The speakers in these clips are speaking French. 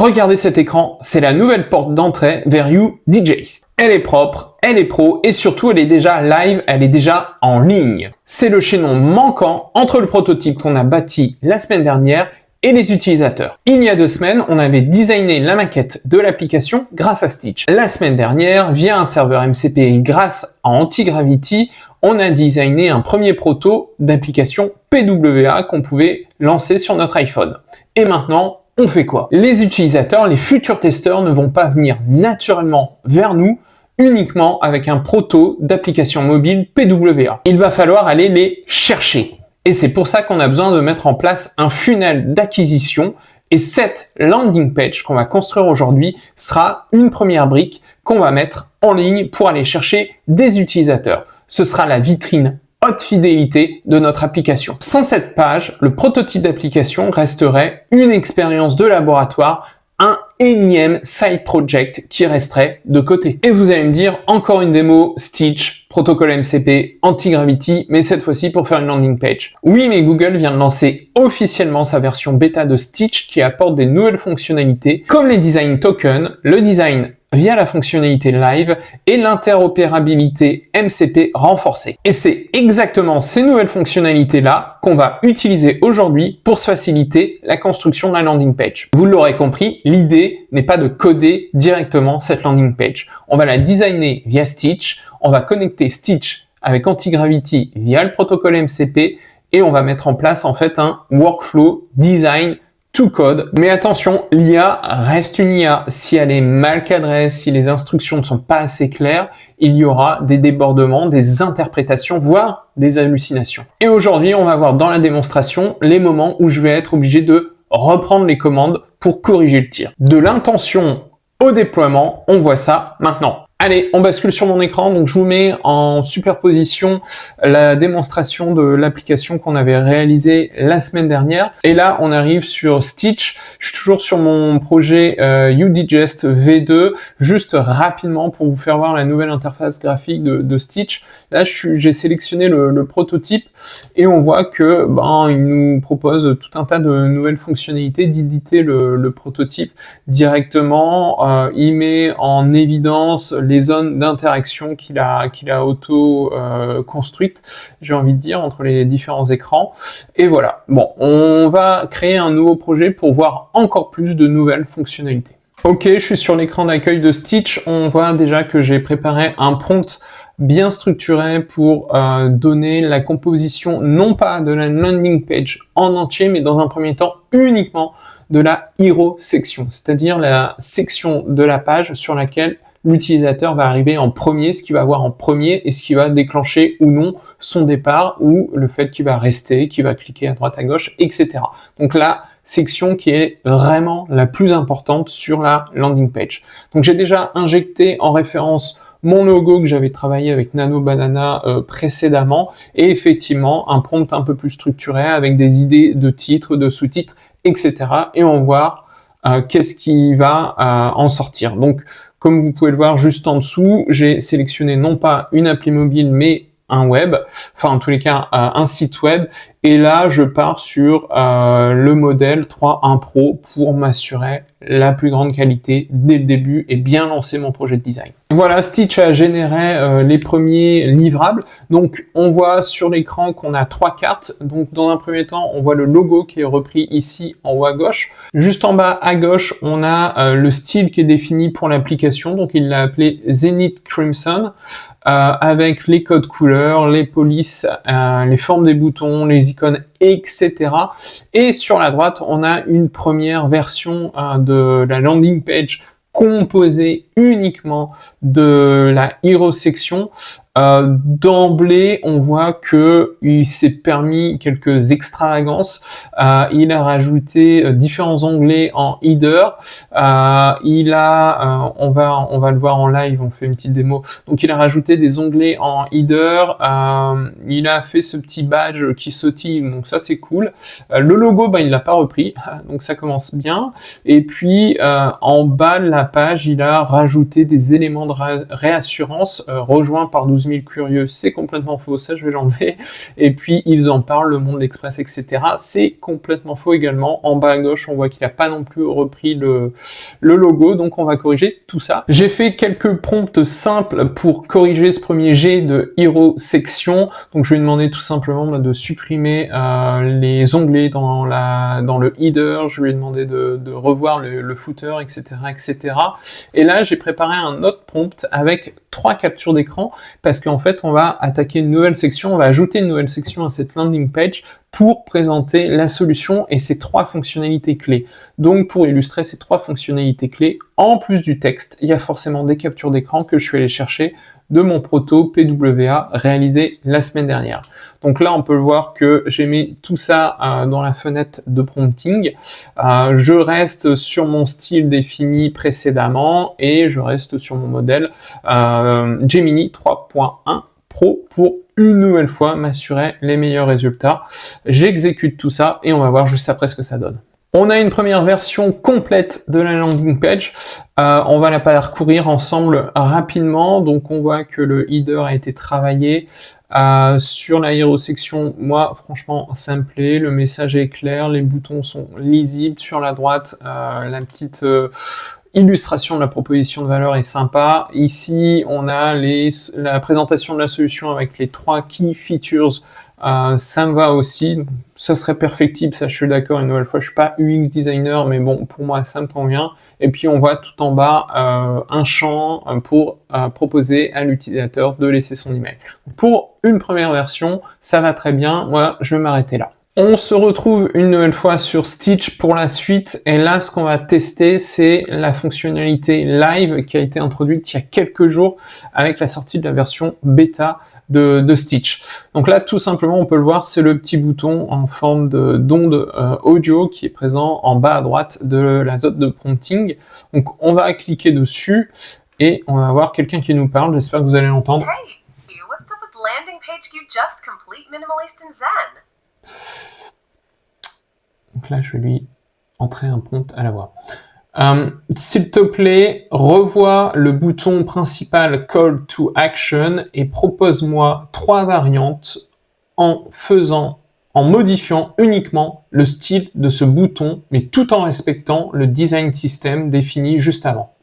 Regardez cet écran, c'est la nouvelle porte d'entrée vers UDJs. Elle est propre, elle est pro et surtout elle est déjà live, elle est déjà en ligne. C'est le chaînon manquant entre le prototype qu'on a bâti la semaine dernière et les utilisateurs. Il y a 2 semaines, on avait designé la maquette de l'application grâce à Stitch. La semaine dernière, via un serveur MCP et grâce à Antigravity, on a designé un premier proto d'application PWA qu'on pouvait lancer sur notre iPhone. Et maintenant, on fait quoi? Les utilisateurs, les futurs testeurs ne vont pas venir naturellement vers nous uniquement avec un proto d'application mobile PWA. Il va falloir aller les chercher. Et c'est pour ça qu'on a besoin de mettre en place un funnel d'acquisition. Et cette landing page qu'on va construire aujourd'hui sera une première brique qu'on va mettre en ligne pour aller chercher des utilisateurs. Ce sera la vitrine haute fidélité de notre application. Sans cette page, le prototype d'application resterait une expérience de laboratoire, un énième side project qui resterait de côté. Et vous allez me dire, encore une démo Stitch, protocole MCP, Antigravity, mais cette fois-ci pour faire une landing page. Oui, mais Google vient de lancer officiellement sa version bêta de Stitch qui apporte des nouvelles fonctionnalités comme les design tokens, le design via la fonctionnalité live et l'interopérabilité MCP renforcée. Et c'est exactement ces nouvelles fonctionnalités-là qu'on va utiliser aujourd'hui pour se faciliter la construction de la landing page. Vous l'aurez compris, l'idée n'est pas de coder directement cette landing page. On va la designer via Stitch, on va connecter Stitch avec Antigravity via le protocole MCP et on va mettre en place en fait un workflow design to code. Mais attention, l'IA reste une IA. Si elle est mal cadrée, si les instructions ne sont pas assez claires, il y aura des débordements, des interprétations, voire des hallucinations. Et aujourd'hui, on va voir dans la démonstration les moments où je vais être obligé de reprendre les commandes pour corriger le tir. De l'intention au déploiement, on voit ça maintenant. Allez, on bascule sur mon écran, donc je vous mets en superposition la démonstration de l'application qu'on avait réalisée la semaine dernière. Et là, on arrive sur Stitch. Je suis toujours sur mon projet UDJust V2, juste rapidement pour vous faire voir la nouvelle interface graphique de Stitch. Là, j'ai sélectionné le prototype et on voit que il nous propose tout un tas de nouvelles fonctionnalités d'éditer le prototype directement. Il met en évidence les zones d'interaction qu'il a auto construites, j'ai envie de dire, entre les différents écrans. Et voilà. Bon, on va créer un nouveau projet pour voir encore plus de nouvelles fonctionnalités. Ok, je suis sur l'écran d'accueil de Stitch. On voit déjà que j'ai préparé un prompt bien structuré pour donner la composition non pas de la landing page en entier, mais dans un premier temps uniquement de la hero section, c'est-à-dire la section de la page sur laquelle l'utilisateur va arriver en premier, ce qu'il va voir en premier et ce qui va déclencher ou non son départ ou le fait qu'il va rester, qu'il va cliquer à droite à gauche, etc. Donc la section qui est vraiment la plus importante sur la landing page. Donc j'ai déjà injecté en référence mon logo que j'avais travaillé avec Nano Banana précédemment et effectivement un prompt un peu plus structuré avec des idées de titres, de sous-titres, etc. Et on va voir qu'est-ce qui va en sortir. Donc, comme vous pouvez le voir juste en dessous, j'ai sélectionné non pas une appli mobile, mais un web, enfin en tous les cas un site web, et là je pars sur le modèle 3.1 Pro pour m'assurer la plus grande qualité dès le début et bien lancer mon projet de design. Voilà, Stitch a généré les premiers livrables, donc on voit sur l'écran qu'on a 3 cartes, donc dans un premier temps on voit le logo qui est repris ici en haut à gauche, juste en bas à gauche on a le style qui est défini pour l'application, donc il l'a appelé Zenith Crimson, avec les codes couleurs, les polices, les formes des boutons, les icônes, etc. Et sur la droite, on a une première version de la landing page composée uniquement de la hero section. D'emblée, on voit que il s'est permis quelques extravagances. Il a rajouté différents onglets en header. Il a, on va le voir en live. On fait une petite démo. Donc, il a rajouté des onglets en header. Il a fait ce petit badge qui sautille. Donc ça, c'est cool. Le logo, il l'a pas repris. Donc ça commence bien. Et puis en bas de la page, il a rajouté des éléments de réassurance rejoints par 12 12 000 curieux, c'est complètement faux, ça je vais l'enlever. Et puis ils en parlent, le Monde Express, etc. C'est complètement faux également. En bas à gauche, on voit qu'il n'a pas non plus repris le logo, donc on va corriger tout ça. J'ai fait quelques prompts simples pour corriger ce premier jet de Hero Section. Donc je vais demander tout simplement de supprimer les onglets dans le header, je lui ai demandé de revoir le footer, etc., etc. Et là, j'ai préparé un autre prompt avec 3 captures d'écran parce qu'en fait, on va attaquer une nouvelle section, on va ajouter une nouvelle section à cette landing page pour présenter la solution et ses 3 fonctionnalités clés. Donc, pour illustrer ces 3 fonctionnalités clés, en plus du texte, il y a forcément des captures d'écran que je suis allé chercher de mon proto PWA réalisé la semaine dernière. Donc là, on peut le voir que j'ai mis tout ça dans la fenêtre de prompting. Je reste sur mon style défini précédemment et je reste sur mon modèle Gemini 3.1 Pro pour une nouvelle fois m'assurer les meilleurs résultats. J'exécute tout ça et on va voir juste après ce que ça donne. On a une première version complète de la landing page. On va la parcourir ensemble rapidement. Donc on voit que le header a été travaillé. Sur la hero section, moi franchement ça me plaît, le message est clair, les boutons sont lisibles. Sur la droite, la petite illustration de la proposition de valeur est sympa. Ici on a la présentation de la solution avec les 3 key features. Ça me va aussi, ça serait perfectible, ça je suis d'accord, une nouvelle fois je suis pas UX designer, mais bon pour moi ça me convient. Et puis on voit tout en bas un champ pour proposer à l'utilisateur de laisser son email. Pour une première version, ça va très bien, moi je vais m'arrêter là. On se retrouve une nouvelle fois sur Stitch pour la suite, et là ce qu'on va tester c'est la fonctionnalité live qui a été introduite il y a quelques jours avec la sortie de la version bêta de Stitch. Donc là, tout simplement, on peut le voir, c'est le petit bouton en forme d'onde audio qui est présent en bas à droite de la zone de prompting. Donc on va cliquer dessus et on va voir quelqu'un qui nous parle. J'espère que vous allez l'entendre. Hey, what's up with landing page you just complete minimalist in Zen? Donc là, je vais lui entrer un prompt à la voix. S'il te plaît, revois le bouton principal Call to Action et propose-moi 3 variantes en modifiant uniquement le style de ce bouton, mais tout en respectant le design system défini juste avant.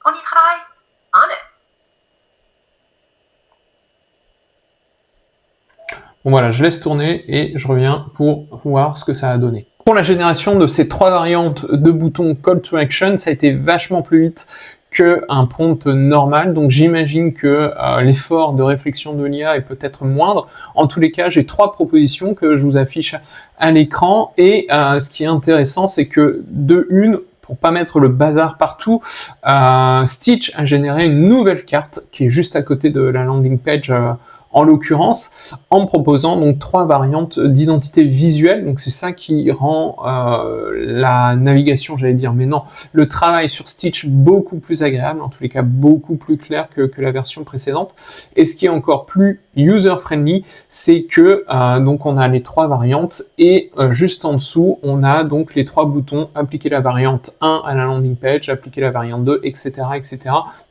On y travaille. On it. Bon voilà, je laisse tourner et je reviens pour voir ce que ça a donné. Pour la génération de ces 3 variantes de boutons Call to Action, ça a été vachement plus vite qu'un prompt normal, donc j'imagine que l'effort de réflexion de l'IA est peut-être moindre. En tous les cas, j'ai 3 propositions que je vous affiche à l'écran, et ce qui est intéressant, c'est que de une, pour pas mettre le bazar partout, Stitch a généré une nouvelle carte qui est juste à côté de la landing page en l'occurrence, en me proposant donc 3 variantes d'identité visuelle. Donc c'est ça qui rend la navigation, j'allais dire, mais non, le travail sur Stitch beaucoup plus agréable, en tous les cas beaucoup plus clair que la version précédente. Et ce qui est encore plus user-friendly, c'est que donc on a les 3 variantes, et juste en dessous, on a donc les 3 boutons, appliquer la variante 1 à la landing page, appliquer la variante 2, etc., etc.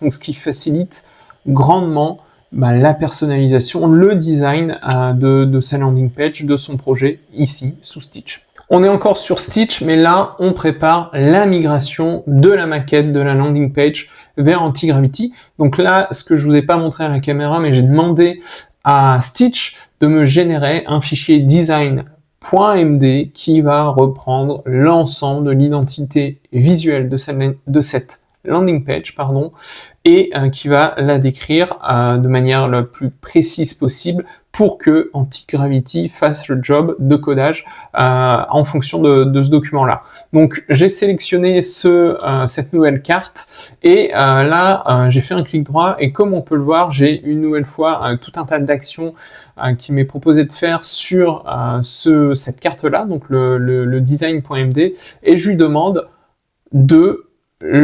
Donc ce qui facilite grandement la personnalisation, le design de sa landing page, de son projet, ici, sous Stitch. On est encore sur Stitch, mais là, on prépare la migration de la maquette de la landing page vers Antigravity. Donc là, ce que je vous ai pas montré à la caméra, mais j'ai demandé à Stitch de me générer un fichier design.md qui va reprendre l'ensemble de l'identité visuelle de cette landing page, et qui va la décrire de manière la plus précise possible pour que Antigravity fasse le job de codage en fonction de ce document-là. Donc j'ai sélectionné cette nouvelle carte, et là j'ai fait un clic droit, et comme on peut le voir, j'ai une nouvelle fois tout un tas d'actions qui m'est proposé de faire sur cette carte-là, donc le design.md, et je lui demande de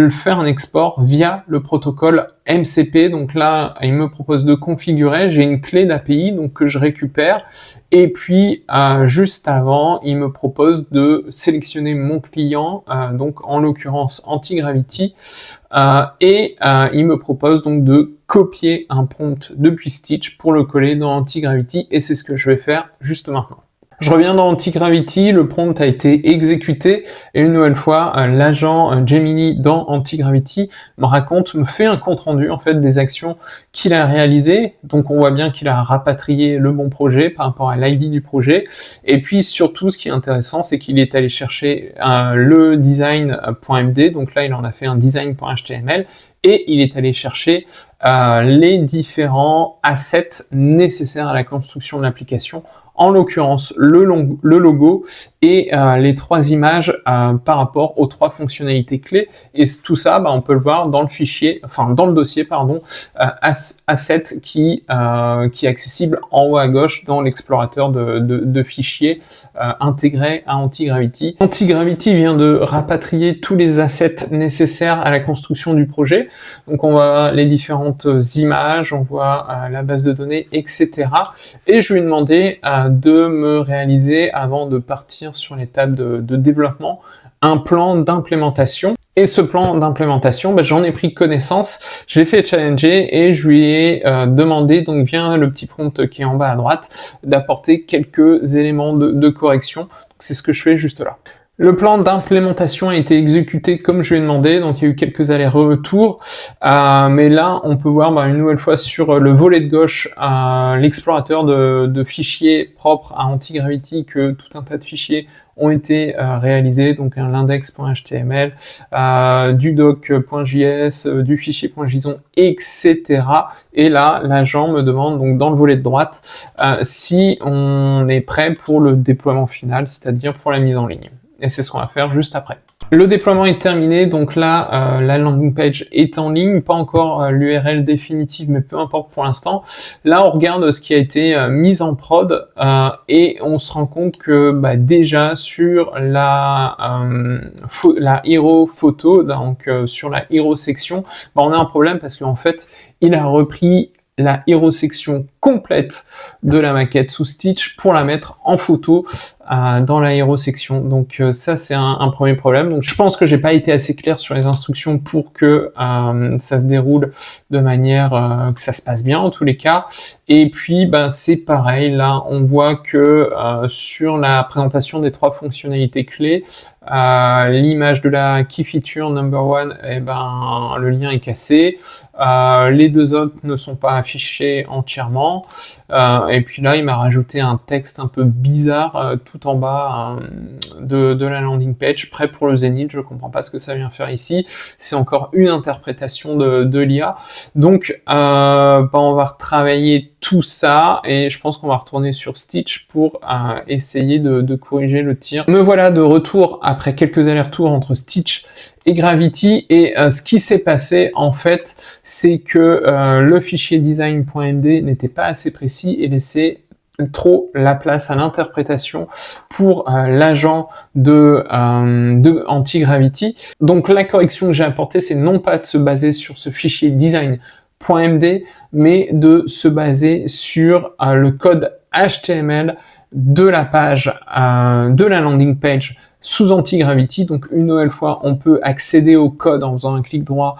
faire un export via le protocole MCP. Donc là, il me propose de configurer. J'ai une clé d'API donc que je récupère. Et puis, juste avant, il me propose de sélectionner mon client, donc en l'occurrence Antigravity. Et il me propose donc de copier un prompt depuis Stitch pour le coller dans Antigravity. Et c'est ce que je vais faire juste maintenant. Je reviens dans Antigravity, le prompt a été exécuté et une nouvelle fois, l'agent Gemini dans Antigravity me fait un compte rendu en fait des actions qu'il a réalisées. Donc on voit bien qu'il a rapatrié le bon projet par rapport à l'ID du projet. Et puis surtout, ce qui est intéressant, c'est qu'il est allé chercher le design.md. Donc là, il en a fait un design.html et il est allé chercher les différents assets nécessaires à la construction de l'application. En l'occurrence le logo et les 3 images par rapport aux 3 fonctionnalités clés. Et tout ça, on peut le voir dans le fichier, dans le dossier, asset qui est accessible en haut à gauche dans l'explorateur de fichiers intégré à Antigravity. Antigravity vient de rapatrier tous les assets nécessaires à la construction du projet. Donc on voit les différentes images, on voit la base de données, etc. Et je lui ai demandé de me réaliser, avant de partir sur l'étape de développement, un plan d'implémentation. Et ce plan d'implémentation, j'en ai pris connaissance, je l'ai fait challenger et je lui ai demandé, donc via le petit prompt qui est en bas à droite, d'apporter quelques éléments de correction. C'est ce que je fais juste là. Le plan d'implémentation a été exécuté comme je lui ai demandé, donc il y a eu quelques allers-retours, mais là on peut voir une nouvelle fois sur le volet de gauche l'explorateur de fichiers propres à Antigravity, que tout un tas de fichiers ont été réalisés, donc l'index.html, du doc.js, du fichier.json, etc. Et là, l'agent me demande, donc dans le volet de droite, si on est prêt pour le déploiement final, c'est-à-dire pour la mise en ligne. Et c'est ce qu'on va faire juste après. Le déploiement est terminé, donc là, la landing page est en ligne, pas encore l'URL définitive, mais peu importe pour l'instant. Là, on regarde ce qui a été mis en prod et on se rend compte que déjà sur la hero photo, donc sur la hero section, on a un problème parce qu'en fait, il a repris la hero section complète de la maquette sous Stitch pour la mettre en photo dans la hero section. Donc ça c'est un premier problème. Donc je pense que j'ai pas été assez clair sur les instructions pour que ça se déroule de manière que ça se passe bien en tous les cas. Et puis c'est pareil, là on voit que sur la présentation des 3 fonctionnalités clés, l'image de la key feature number 1, le lien est cassé. Les 2 autres ne sont pas affichés entièrement. Et puis là, il m'a rajouté un texte un peu bizarre tout en bas de la landing page, prêt pour le Zénith. Je comprends pas ce que ça vient faire ici. C'est encore une interprétation de l'IA. Donc, on va retravailler tout ça et je pense qu'on va retourner sur Stitch pour essayer de corriger le tir. Me voilà de retour après quelques allers-retours entre Stitch et Gravity et ce qui s'est passé en fait, c'est que le fichier design.md n'était pas assez précis et laissait trop la place à l'interprétation pour l'agent de Antigravity. Donc la correction que j'ai apportée, c'est non pas de se baser sur ce fichier design.md, mais de se baser sur le code HTML de la page, de la landing page sous Antigravity. Donc une nouvelle fois, on peut accéder au code en faisant un clic droit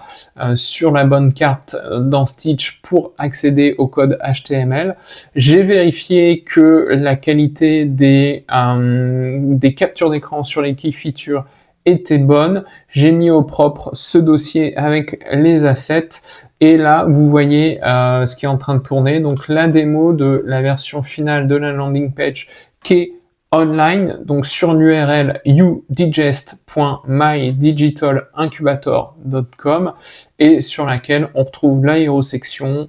sur la bonne carte dans Stitch pour accéder au code HTML. J'ai vérifié que la qualité des captures d'écran sur les key features était bonne. J'ai mis au propre ce dossier avec les assets et là vous voyez ce qui est en train de tourner, donc la démo de la version finale de la landing page qui est online, donc sur l'URL udigest.mydigitalincubator.com et sur laquelle on retrouve la hero section,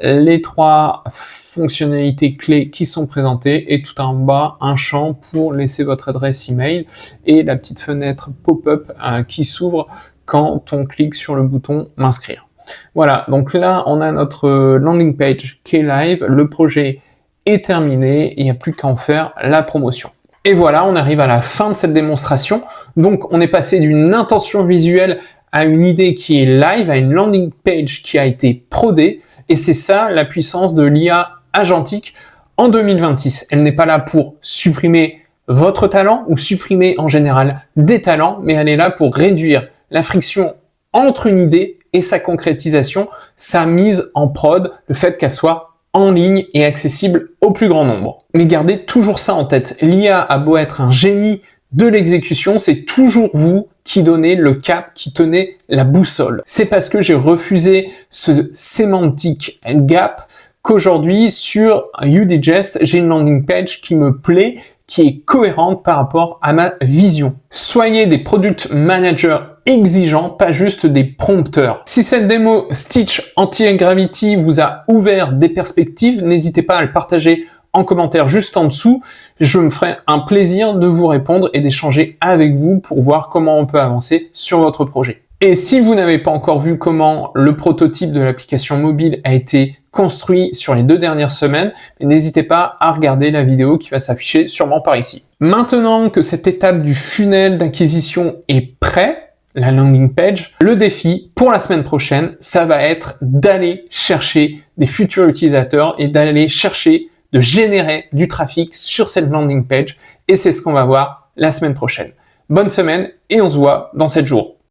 les 3 fonctionnalités clés qui sont présentées et tout en bas un champ pour laisser votre adresse email et la petite fenêtre pop-up qui s'ouvre quand on clique sur le bouton m'inscrire. Voilà, donc là on a notre landing page qui est live, le projet est terminé, il n'y a plus qu'à en faire la promotion. Et voilà, on arrive à la fin de cette démonstration. Donc on est passé d'une intention visuelle à une idée qui est live, à une landing page qui a été prodée, et c'est ça la puissance de l'IA agentique en 2026. Elle n'est pas là pour supprimer votre talent ou supprimer en général des talents, mais elle est là pour réduire la friction entre une idée et sa concrétisation, sa mise en prod, le fait qu'elle soit en ligne et accessible au plus grand nombre. Mais gardez toujours ça en tête. L'IA a beau être un génie de l'exécution, c'est toujours vous qui donnez le cap, qui tenez la boussole. C'est parce que j'ai refusé ce semantic gap qu'aujourd'hui, sur UDigest, j'ai une landing page qui me plaît, qui est cohérente par rapport à ma vision. Soyez des product managers exigeants, pas juste des prompteurs. Si cette démo Stitch Anti-Gravity vous a ouvert des perspectives, n'hésitez pas à le partager en commentaire juste en dessous. Je me ferai un plaisir de vous répondre et d'échanger avec vous pour voir comment on peut avancer sur votre projet. Et si vous n'avez pas encore vu comment le prototype de l'application mobile a été construit sur les 2 dernières semaines, n'hésitez pas à regarder la vidéo qui va s'afficher sûrement par ici. Maintenant que cette étape du funnel d'acquisition est prêt, la landing page, le défi pour la semaine prochaine, ça va être d'aller chercher des futurs utilisateurs et d'aller chercher de générer du trafic sur cette landing page, et c'est ce qu'on va voir la semaine prochaine. Bonne semaine et on se voit dans 7 jours.